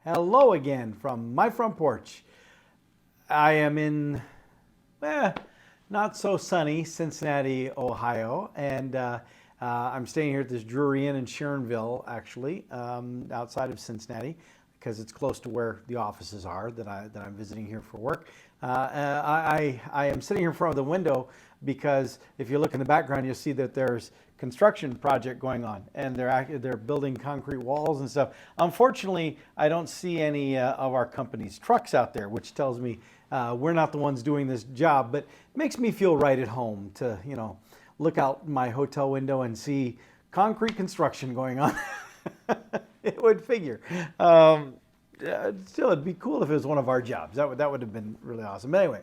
Hello again from my front porch. I am in, not so sunny Cincinnati, Ohio, and I'm staying here at this Drury Inn in Sharonville, actually, outside of Cincinnati, because it's close to where the offices are that I'm visiting here for work. I am sitting here in front of the window because if you look in the background, you'll see that there's construction project going on, and they're building concrete walls and stuff. Unfortunately, I don't see any of our company's trucks out there, which tells me we're not the ones doing this job, but it makes me feel right at home to, look out my hotel window and see concrete construction going on. It would figure. Still, it'd be cool if it was one of our jobs. That would have been really awesome. But anyway,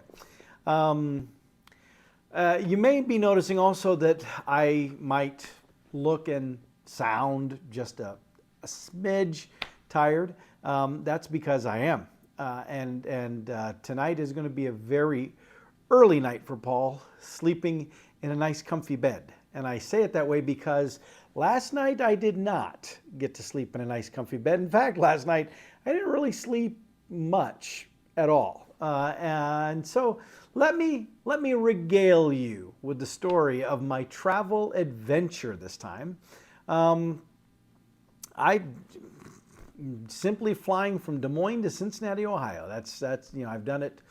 you may be noticing also that I might look and sound just a smidge tired. That's because I am. And tonight is going to be a very early night for Paul, sleeping in a nice comfy bed. And I say it that way because last night I did not get to sleep in a nice comfy bed. In fact, last night I didn't really sleep much at all. And so let me regale you with the story of my travel adventure this time. I simply flying from Des Moines to Cincinnati, Ohio. That's I've done it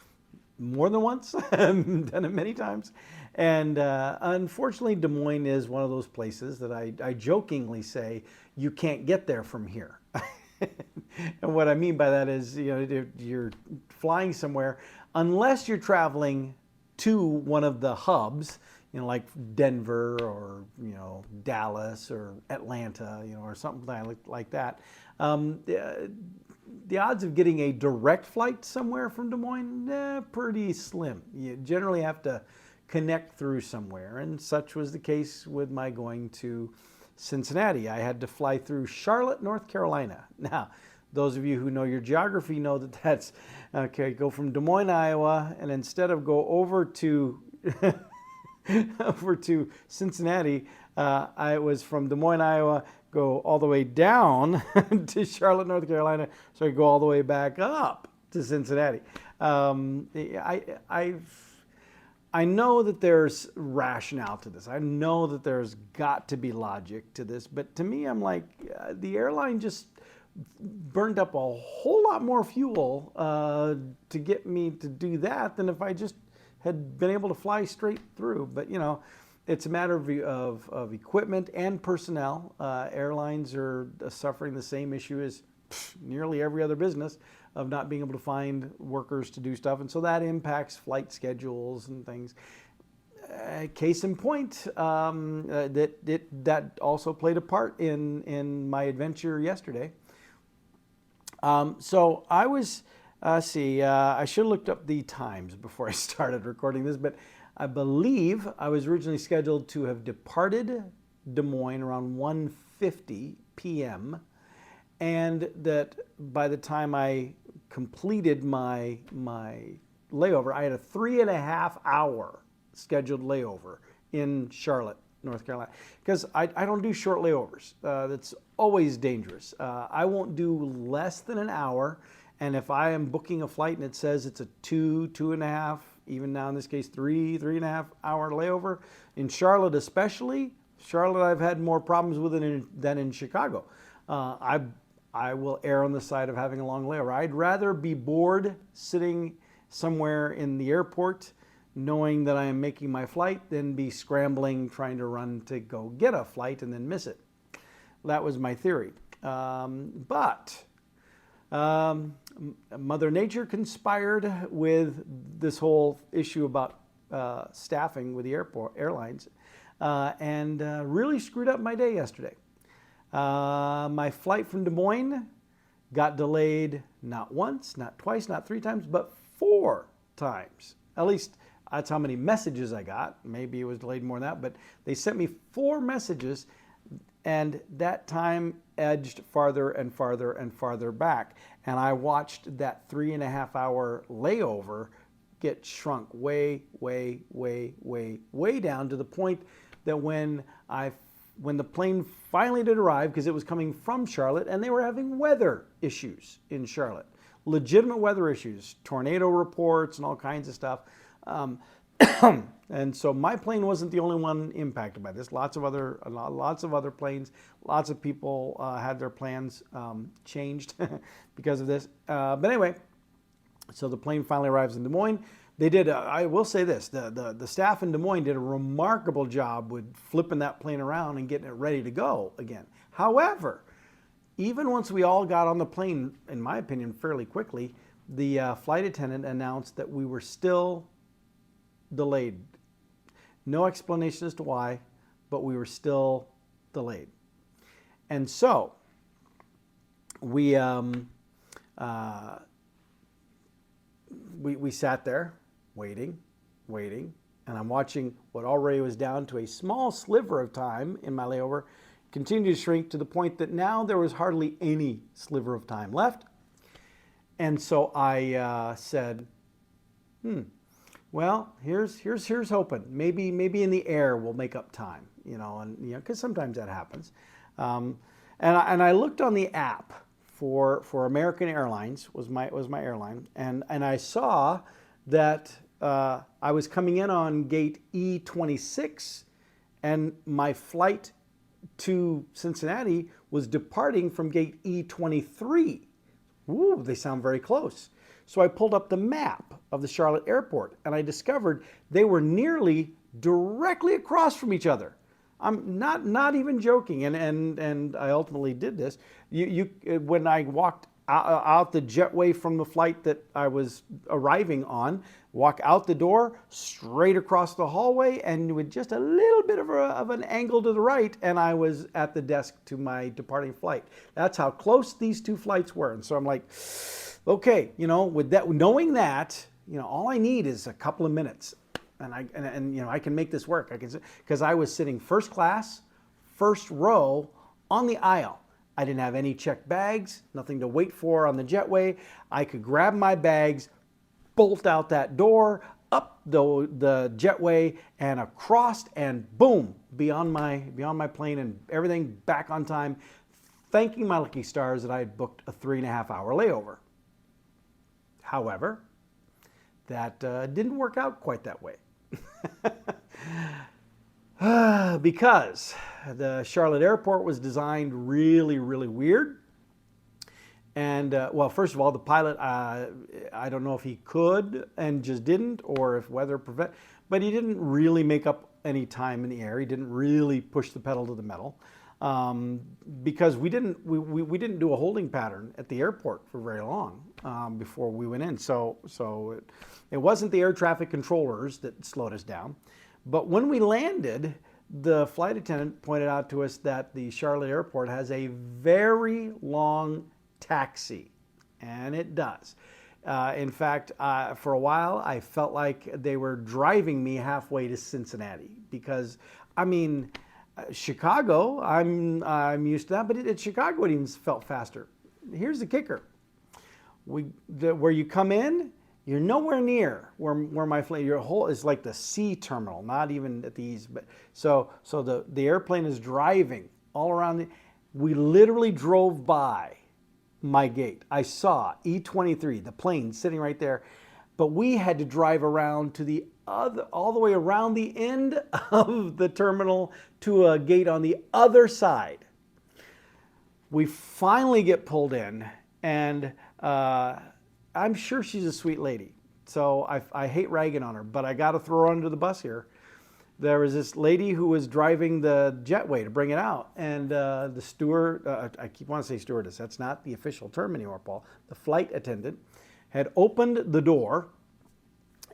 more than once. I've done it many times. And unfortunately, Des Moines is one of those places that I jokingly say, you can't get there from here. And what I mean by that is, you're flying somewhere, unless you're traveling to one of the hubs, like Denver or, Dallas or Atlanta, or something like that. The odds of getting a direct flight somewhere from Des Moines, pretty slim. You generally have to connect through somewhere, and such was the case with my going to Cincinnati. I had to fly through Charlotte, North Carolina. Now, those of you who know your geography know that that's, okay, go from Des Moines, Iowa, and instead of go over to over to Cincinnati, I was from Des Moines, Iowa, go all the way down to Charlotte, North Carolina, so I go all the way back up to Cincinnati. I know that there's rationale to this. I know that there's got to be logic to this, but to me, I'm like, the airline just burned up a whole lot more fuel to get me to do that than if I just had been able to fly straight through. But it's a matter of equipment and personnel. Airlines are suffering the same issue as nearly every other business of not being able to find workers to do stuff. And so that impacts flight schedules and things. Case in point, that also played a part in my adventure yesterday. So I was, I should have looked up the times before I started recording this, but I believe I was originally scheduled to have departed Des Moines around 1:50 p.m. and that by the time I completed my layover, I had a 3.5 hour scheduled layover in Charlotte, North Carolina, because I don't do short layovers. That's always dangerous. I won't do less than an hour, and if I am booking a flight and it says it's a 2.5, even now in this case 3.5 hour layover, in Charlotte especially, I've had more problems with it than in Chicago. I will err on the side of having a long layover. I'd rather be bored sitting somewhere in the airport knowing that I am making my flight than be scrambling trying to run to go get a flight and then miss it. That was my theory. But Mother Nature conspired with this whole issue about staffing with the airlines and really screwed up my day yesterday. My flight from Des Moines got delayed not once, not twice, not 3 times, but 4 times. At least that's how many messages I got. Maybe it was delayed more than that, but they sent me 4 messages, and that time edged farther and farther and farther back. And I watched that 3.5 hour layover get shrunk way, way, way, way, way down to the point that when I when the plane finally did arrive, because it was coming from Charlotte, and they were having weather issues in Charlotte, legitimate weather issues, tornado reports and all kinds of stuff. And so my plane wasn't the only one impacted by this. Lots of other planes, lots of people had their plans changed because of this. But anyway, so the plane finally arrives in Des Moines. They did, I will say this, the staff in Des Moines did a remarkable job with flipping that plane around and getting it ready to go again. However, even once we all got on the plane, in my opinion, fairly quickly, the flight attendant announced that we were still delayed. No explanation as to why, but we were still delayed. And so we sat there waiting, and I'm watching what already was down to a small sliver of time in my layover continue to shrink to the point that now there was hardly any sliver of time left. And so I said, well, here's hoping. Maybe in the air we'll make up time, because sometimes that happens. And I looked on the app for American Airlines was my airline, and I saw that I was coming in on gate E26, and my flight to Cincinnati was departing from gate E23. Ooh, they sound very close. So I pulled up the map of the Charlotte airport, and I discovered they were nearly directly across from each other. I'm not even joking, and I ultimately did this. When I walked out the jetway from the flight that I was arriving on, walk out the door, straight across the hallway, and with just a little bit of an angle to the right, and I was at the desk to my departing flight. That's how close these two flights were. And so I'm like, okay, with that, knowing that, all I need is a couple of minutes, and I can make this work. Because I was sitting first class, first row on the aisle. I didn't have any checked bags, nothing to wait for on the jetway. I could grab my bags, bolt out that door, up the jetway, and across, and boom, beyond my plane, and everything back on time, thanking my lucky stars that I had booked a 3.5-hour layover. However, that didn't work out quite that way. Because the Charlotte airport was designed really, really weird. And well, first of all, the pilot, I don't know if he could and just didn't, or if weather prevent, but he didn't really make up any time in the air. He didn't really push the pedal to the metal, because we didn't do a holding pattern at the airport for very long before we went in. So it wasn't the air traffic controllers that slowed us down. But when we landed, the flight attendant pointed out to us that the Charlotte airport has a very long taxi, and it does. In fact, for a while, I felt like they were driving me halfway to Cincinnati, because, Chicago, I'm used to that, but at Chicago it even felt faster. Here's the kicker: where you come in, you're nowhere near where my flight. Your whole is like the C terminal, not even at the E's. But so the airplane is driving all around. We literally drove by my gate. I saw E23, the plane sitting right there, but we had to drive around to all the way around the end of the terminal to a gate on the other side. We finally get pulled in, and I'm sure she's a sweet lady, so I hate ragging on her, but I got to throw her under the bus here. There was this lady who was driving the jetway to bring it out, and the steward, I keep wanting to say stewardess, that's not the official term anymore, Paul. The flight attendant had opened the door,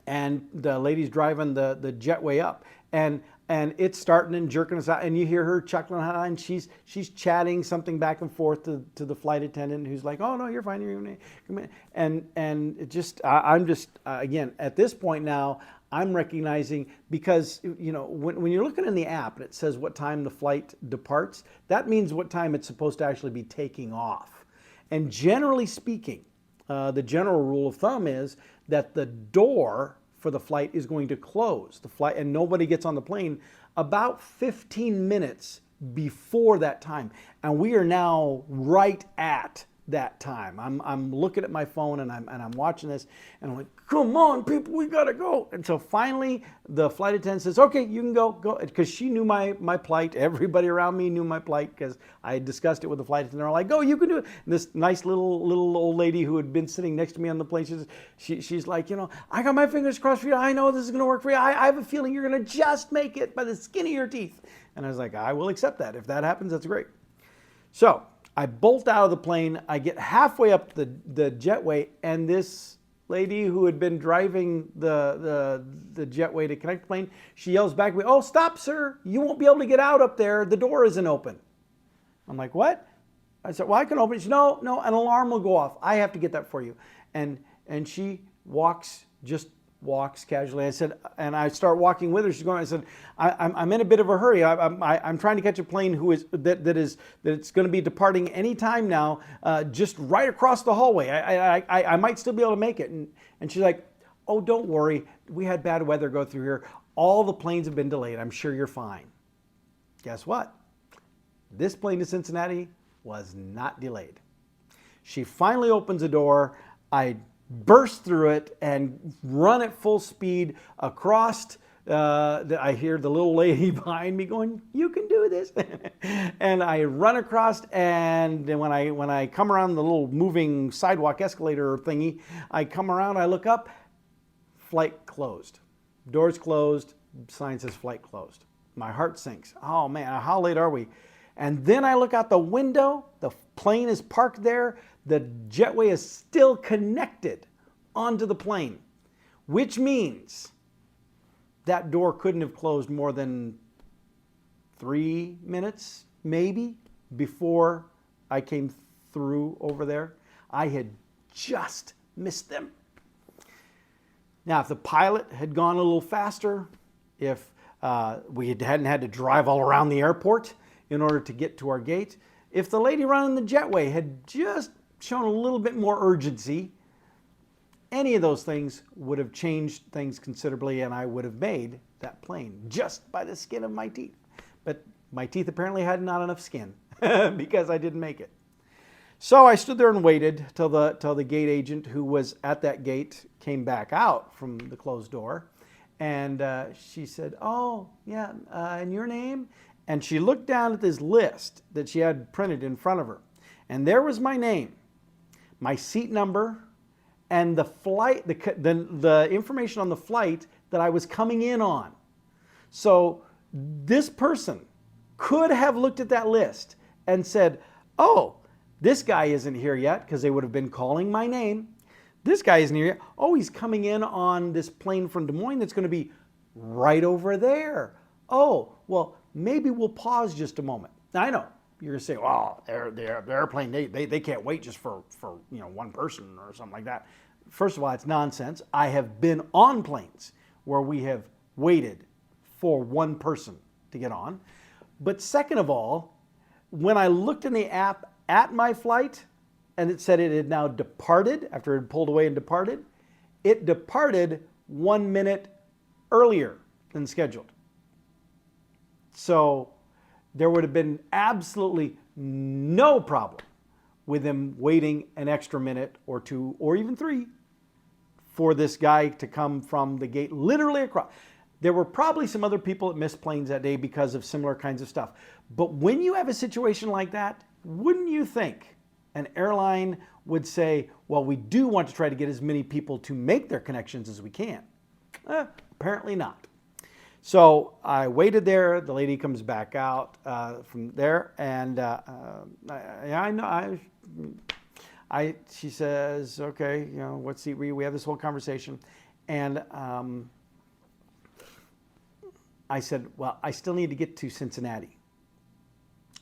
and the lady's driving the jetway up, and it's starting and jerking us out, and you hear her chuckling, and she's chatting something back and forth to the flight attendant, who's like, "Oh no, you're fine, come in." And it just, I'm just again at this point now, I'm recognizing, because when you're looking in the app and it says what time the flight departs, that means what time it's supposed to actually be taking off. And generally speaking, the general rule of thumb is that the door for the flight is going to close. The flight, and nobody gets on the plane about 15 minutes before that time. And we are now right at that time. I'm looking at my phone and I'm watching this and I'm like, come on people, we gotta go. And so finally the flight attendant says, okay, you can go, because she knew my plight. Everybody around me knew my plight because I had discussed it with the flight attendant. They're like, go, you can do it. And this nice little old lady who had been sitting next to me on the plane, she's like, I got my fingers crossed for you. I know this is gonna work for you. I have a feeling you're gonna just make it by the skin of your teeth. And I was like, I will accept that. If that happens, that's great. So I bolt out of the plane. I get halfway up the jetway, and this lady who had been driving the jetway to connect the plane, she yells back at me, oh, stop, sir. You won't be able to get out up there. The door isn't open. I'm like, what? I said, well, I can open it. She said, no, an alarm will go off. I have to get that for you. And she walks casually. I said, and I start walking with her. She's going. I said, I'm in a bit of a hurry. I'm trying to catch a plane that's going to be departing any time now, just right across the hallway. I might still be able to make it. And she's like, oh, don't worry. We had bad weather go through here. All the planes have been delayed. I'm sure you're fine. Guess what? This plane to Cincinnati was not delayed. She finally opens the door. I burst through it and run at full speed across. I hear the little lady behind me going, you can do this. And I run across, and then when I come around the little moving sidewalk escalator thingy, I come around, I look up, flight closed. Doors closed, sign says flight closed. My heart sinks. Oh man, how late are we? And then I look out the window, the plane is parked there, the jetway is still connected onto the plane, which means that door couldn't have closed more than 3 minutes, maybe, before I came through over there. I had just missed them. Now, if the pilot had gone a little faster, if we hadn't had to drive all around the airport in order to get to our gate, if the lady running the jetway had just shown a little bit more urgency, any of those things would have changed things considerably, and I would have made that plane just by the skin of my teeth. But my teeth apparently had not enough skin because I didn't make it. So I stood there and waited till the gate agent who was at that gate came back out from the closed door, and she said, oh, yeah, and your name? And she looked down at this list that she had printed in front of her, and there was my name, my seat number, and the flight, the information on the flight that I was coming in on. So this person could have looked at that list and said, oh, this guy isn't here yet, because they would have been calling my name. This guy isn't here yet. Oh, he's coming in on this plane from Des Moines that's going to be right over there. Oh, well, maybe we'll pause just a moment. Now, I know you're going to say, well, the airplane, they can't wait just for one person or something like that. First of all, it's nonsense. I have been on planes where we have waited for one person to get on. But second of all, when I looked in the app at my flight and it said it had now departed, after it had pulled away and departed, it departed 1 minute earlier than scheduled. So there would have been absolutely no problem with them waiting an extra minute or two or even 3 for this guy to come from the gate literally across. There were probably some other people that missed planes that day because of similar kinds of stuff. But when you have a situation like that, wouldn't you think an airline would say, well, we do want to try to get as many people to make their connections as we can? Apparently not. So I waited there. The lady comes back out from there, and she says, okay, what seat were you? We have this whole conversation, and I said, well, I still need to get to Cincinnati.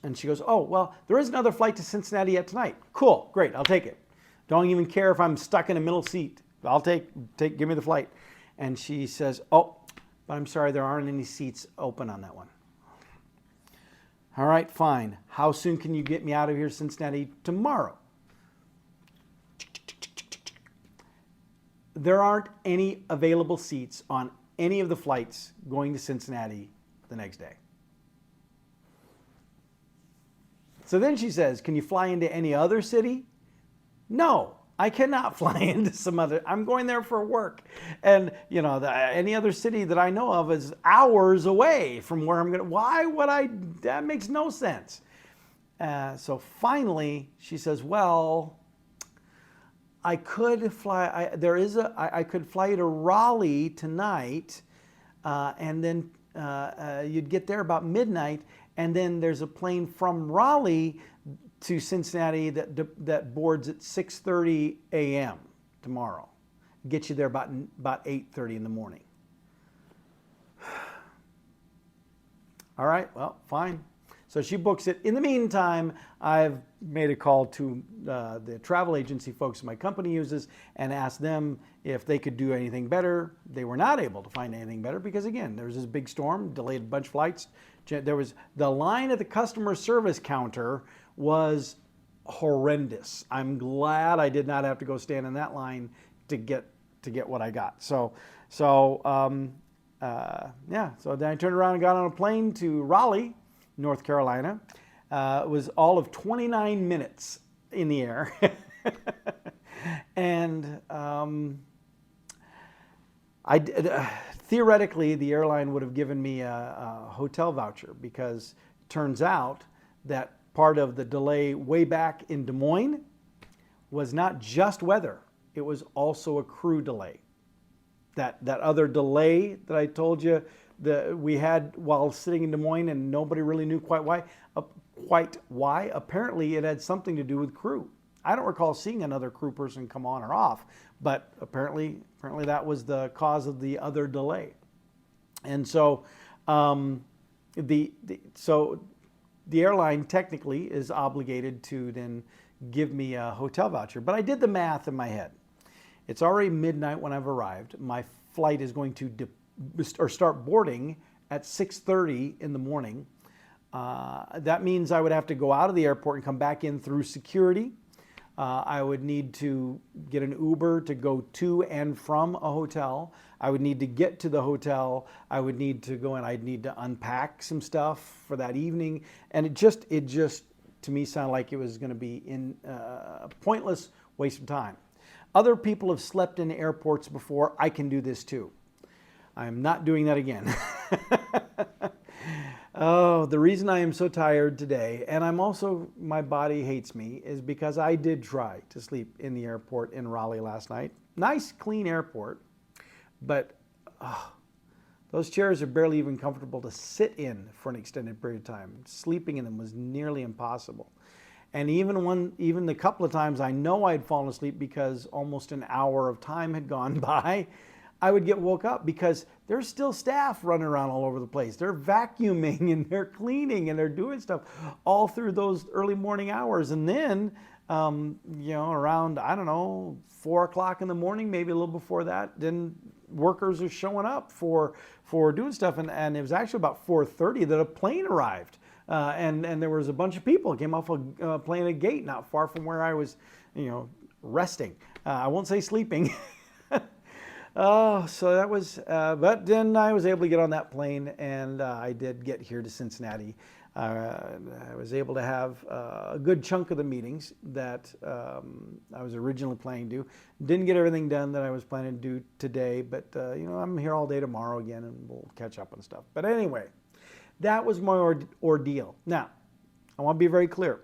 And she goes, oh, well, there is another flight to Cincinnati yet tonight. Cool, great, I'll take it. Don't even care if I'm stuck in a middle seat. I'll give me the flight. And she says, oh, but I'm sorry, there aren't any seats open on that one. All right, fine. How soon can you get me out of here, Cincinnati, tomorrow? There aren't any available seats on any of the flights going to Cincinnati the next day. So then she says, can you fly into any other city? No, I cannot fly into some other. I'm going there for work. And, you know, any other city that I know of is hours away from where I'm going to. Why would I? That makes no sense. So finally, she says, well, I could fly. I could fly you to Raleigh tonight, and then you'd get there about midnight, and then there's a plane from Raleigh to Cincinnati that boards at 6:30 a.m. tomorrow. Get you there about 8:30 in the morning. All right, well, fine. So she books it. In the meantime, I've made a call to the travel agency folks my company uses and asked them if they could do anything better. They were not able to find anything better because, again, there was this big storm, delayed a bunch of flights. There was the line at the customer service counter was horrendous. I'm glad I did not have to go stand in that line to get what I got. So then I turned around and got on a plane to Raleigh, North Carolina. It was all of 29 minutes in the air. And theoretically, the airline would have given me a hotel voucher because it turns out that part of the delay way back in Des Moines was not just weather. It was also a crew delay. That other delay that I told you that we had while sitting in Des Moines and nobody really knew quite why. Apparently it had something to do with crew. I don't recall seeing another crew person come on or off, but apparently that was the cause of the other delay. And so the airline technically is obligated to then give me a hotel voucher. But I did the math in my head. It's already midnight when I've arrived. My flight is going to start boarding at 6:30 in the morning. That means I would have to go out of the airport and come back in through security. I would need to get an Uber to go to and from a hotel. I would need to get to the hotel. I would need to go and I'd need to unpack some stuff for that evening. And it just to me sounded like it was going to be a pointless waste of time. Other people have slept in airports before. I can do this too. I'm not doing that again. Oh, the reason I am so tired today, and my body hates me, is because I did try to sleep in the airport in Raleigh last night. Nice, clean airport, but those chairs are barely even comfortable to sit in for an extended period of time. Sleeping in them was nearly impossible. And even the couple of times I know I'd fallen asleep because almost an hour of time had gone by, I would get woke up because there's still staff running around all over the place. They're vacuuming and they're cleaning and they're doing stuff all through those early morning hours. And then, around, 4 o'clock in the morning, maybe a little before that, then workers are showing up for doing stuff. And it was actually about 4:30 that a plane arrived. And there was a bunch of people that came off a plane at a gate not far from where I was, resting. I won't say sleeping. Oh, so that was, but then I was able to get on that plane and I did get here to Cincinnati. I was able to have a good chunk of the meetings that I was originally planning to do. Didn't get everything done that I was planning to do today, but I'm here all day tomorrow again and we'll catch up on stuff. But anyway, that was my ordeal. Now, I want to be very clear.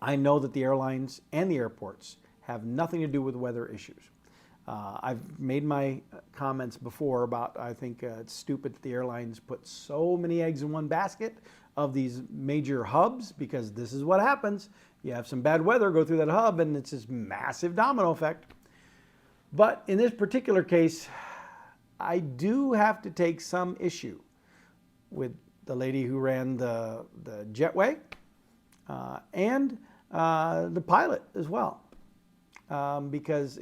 I know that the airlines and the airports have nothing to do with weather issues. I've made my comments before about I think it's stupid that the airlines put so many eggs in one basket of these major hubs because this is what happens. You have some bad weather, go through that hub, and it's this massive domino effect. But in this particular case, I do have to take some issue with the lady who ran the jetway and the pilot as well. Because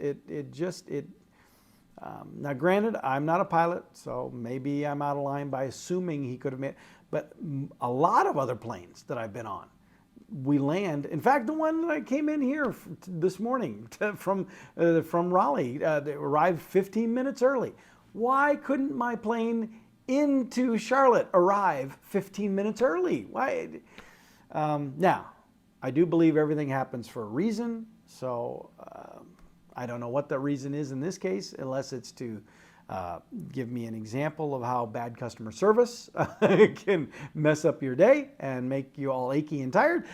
now granted, I'm not a pilot, so maybe I'm out of line by assuming he could have made, but a lot of other planes that I've been on, we land, in fact, the one that I came in here this morning from Raleigh, they arrived 15 minutes early. Why couldn't my plane into Charlotte arrive 15 minutes early? Why? Now, I do believe everything happens for a reason. So I don't know what the reason is in this case, unless it's to give me an example of how bad customer service can mess up your day and make you all achy and tired.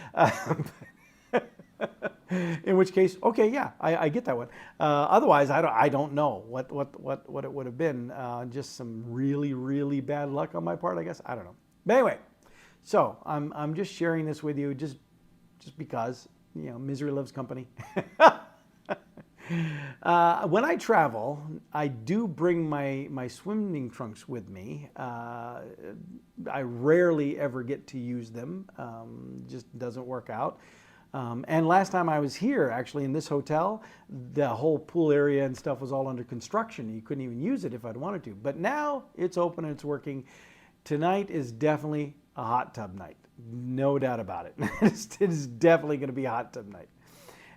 In which case, okay, yeah, I get that one. Otherwise, I don't know what it would have been. Just some really, really bad luck on my part, I guess. I don't know. But anyway, so I'm just sharing this with you just because, you know, misery loves company. When I travel, I do bring my swimming trunks with me. I rarely ever get to use them. Just doesn't work out. And last time I was here, actually in this hotel, the whole pool area and stuff was all under construction. You couldn't even use it if I'd wanted to. But now it's open and it's working. Tonight is definitely a hot tub night. No doubt about it. It is definitely going to be a hot tub night.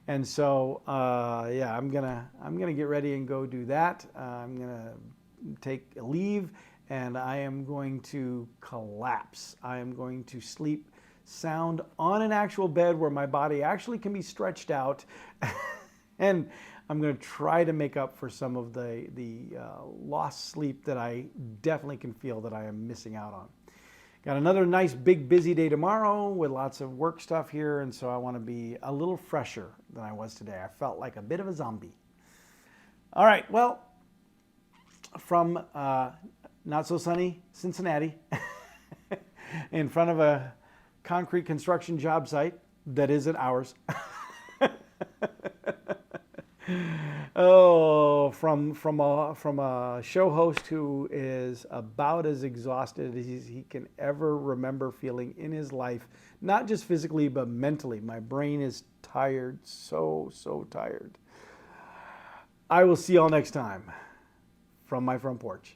And so, yeah, I'm gonna get ready and go do that. I'm gonna take a leave, and I am going to collapse. I am going to sleep sound on an actual bed where my body actually can be stretched out, and I'm going to try to make up for some of the lost sleep that I definitely can feel that I am missing out on. Got another nice big busy day tomorrow with lots of work stuff here, and so I want to be a little fresher than I was today. I felt like a bit of a zombie. All right, well, from not so sunny Cincinnati in front of a concrete construction job site that isn't ours. Oh, from a show host who is about as exhausted as he can ever remember feeling in his life, not just physically but mentally. My brain is tired, so tired. I will see y'all next time from my front porch.